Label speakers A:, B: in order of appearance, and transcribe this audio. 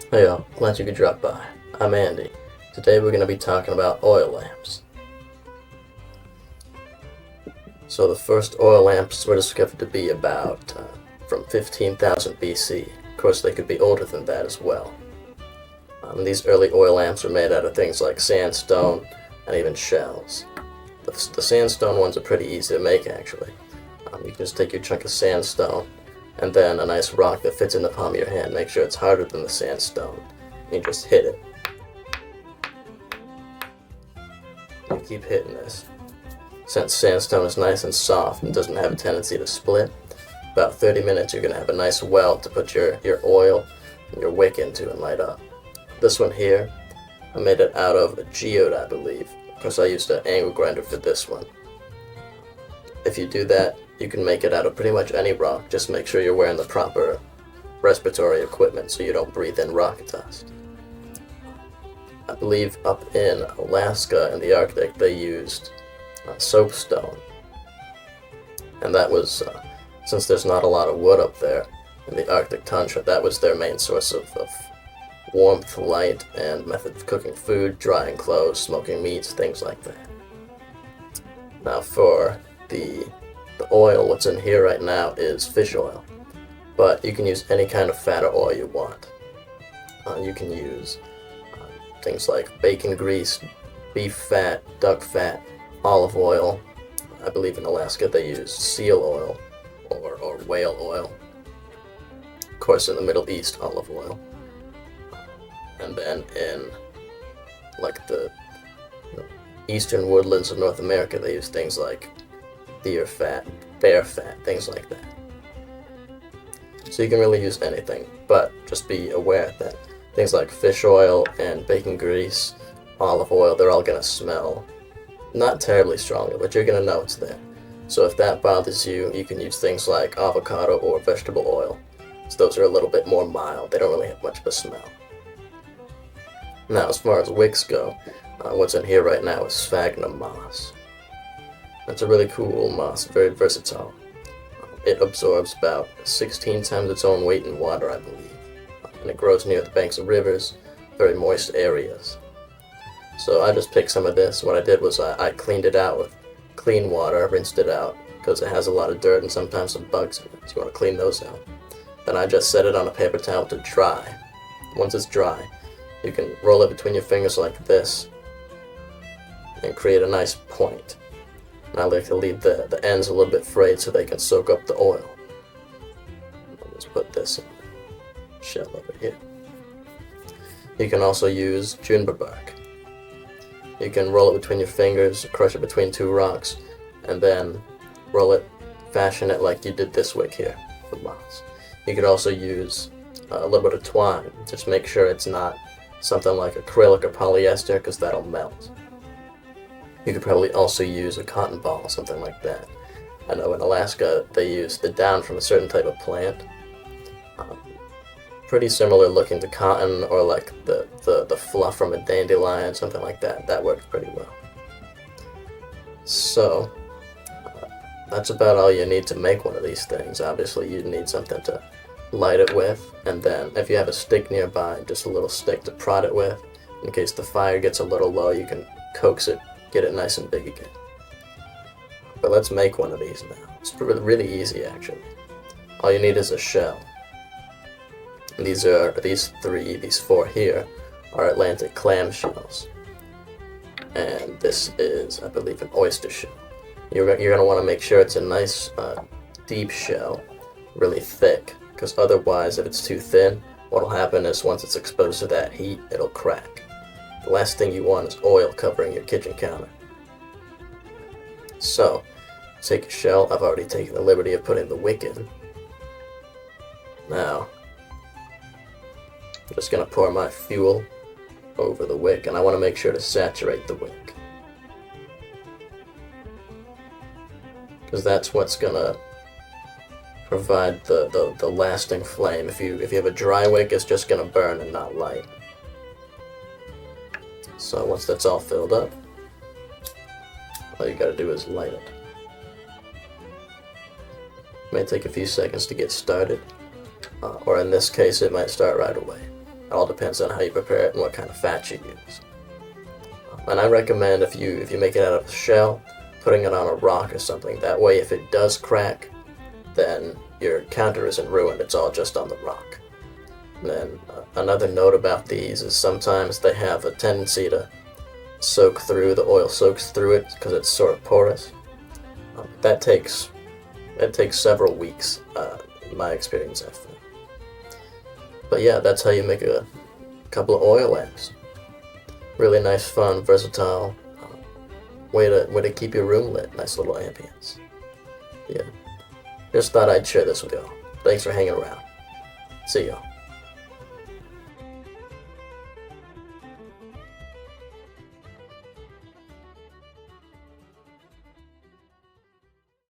A: Hey y'all, glad you could drop by. I'm Andy. Today we're going to be talking about oil lamps. So the first oil lamps were discovered to be about from 15,000 BC. Of course, they could be older than that as well. These early oil lamps were made out of things like sandstone and even shells. The sandstone ones are pretty easy to make actually. You can just take your chunk of sandstone and then a nice rock that fits in the palm of your hand. Make sure it's harder than the sandstone. You just hit it. You keep hitting this. Since sandstone is nice and soft and doesn't have a tendency to split, about 30 minutes you're going to have a nice well to put your oil and your wick into and light up. This one here, I made it out of a geode, I believe. Of course, I used an angle grinder for this one. If you do that, you can make it out of pretty much any rock. Just make sure you're wearing the proper respiratory equipment so you don't breathe in rock dust. I believe up in Alaska in the Arctic they used soapstone, and that was since there's not a lot of wood up there in the Arctic tundra, that was their main source of warmth, light, and method of cooking food, drying clothes, smoking meats, things like that. Now for the oil, what's in here right now is fish oil, but you can use any kind of fat or oil you want. You can use things like bacon grease, beef fat, duck fat, olive oil. I believe in Alaska they use seal oil or whale oil. Of course in the Middle East, olive oil. And then in like the eastern woodlands of North America they use things like deer fat, bear fat, things like that. So you can really use anything, but just be aware that things like fish oil and bacon grease, olive oil, they're all going to smell not terribly strongly, but you're going to know it's there. So if that bothers you, you can use things like avocado or vegetable oil. So those are a little bit more mild. They don't really have much of a smell. Now, as far as wicks go, what's in here right now is sphagnum moss. It's a really cool moss, very versatile. It absorbs about 16 times its own weight in water, I believe. And it grows near the banks of rivers, very moist areas. So I just picked some of this. What I did was I cleaned it out with clean water, rinsed it out, because it has a lot of dirt and sometimes some bugs in it, so you want to clean those out. Then I just set it on a paper towel to dry. Once it's dry, you can roll it between your fingers like this and create a nice point. And I like to leave the ends a little bit frayed so they can soak up the oil. I'll just put this in the shell over here. You can also use juniper bark. You can roll it between your fingers, crush it between two rocks, and then roll it, fashion it like you did this wick here with moss. You could also use a little bit of twine. Just make sure it's not something like acrylic or polyester, because that'll melt. You could probably also use a cotton ball, something like that. I know in Alaska they use the down from a certain type of plant. Pretty similar looking to cotton, or like the fluff from a dandelion, something like that. That works pretty well. So, that's about all you need to make one of these things. Obviously you need something to light it with, and then if you have a stick nearby, just a little stick to prod it with. In case the fire gets a little low, you can coax it, get it nice and big again. But let's make one of these now. It's really easy actually. All you need is a shell. And these four here are Atlantic clam shells. And this is, I believe, an oyster shell. You're going to want to make sure it's a nice deep shell, really thick, because otherwise if it's too thin, what will happen is once it's exposed to that heat, it'll crack. The last thing you want is oil covering your kitchen counter. So, take a shell. I've already taken the liberty of putting the wick in. Now, I'm just going to pour my fuel over the wick, and I want to make sure to saturate the wick, because that's what's going to provide the lasting flame. If you have a dry wick, it's just going to burn and not light. So once that's all filled up, all you got to do is light it. It may take a few seconds to get started, or in this case it might start right away. It all depends on how you prepare it and what kind of fat you use. And I recommend if you make it out of a shell, putting it on a rock or something. That way, if it does crack, then your counter isn't ruined. It's all just on the rock. And then another note about these is sometimes they have a tendency to soak through. The oil soaks through it because it's sort of porous. That takes several weeks. In my experience, I've found. But yeah, that's how you make a couple of oil lamps. Really nice, fun, versatile way to keep your room lit. Nice little ambience. Yeah. Just thought I'd share this with y'all. Thanks for hanging around. See y'all.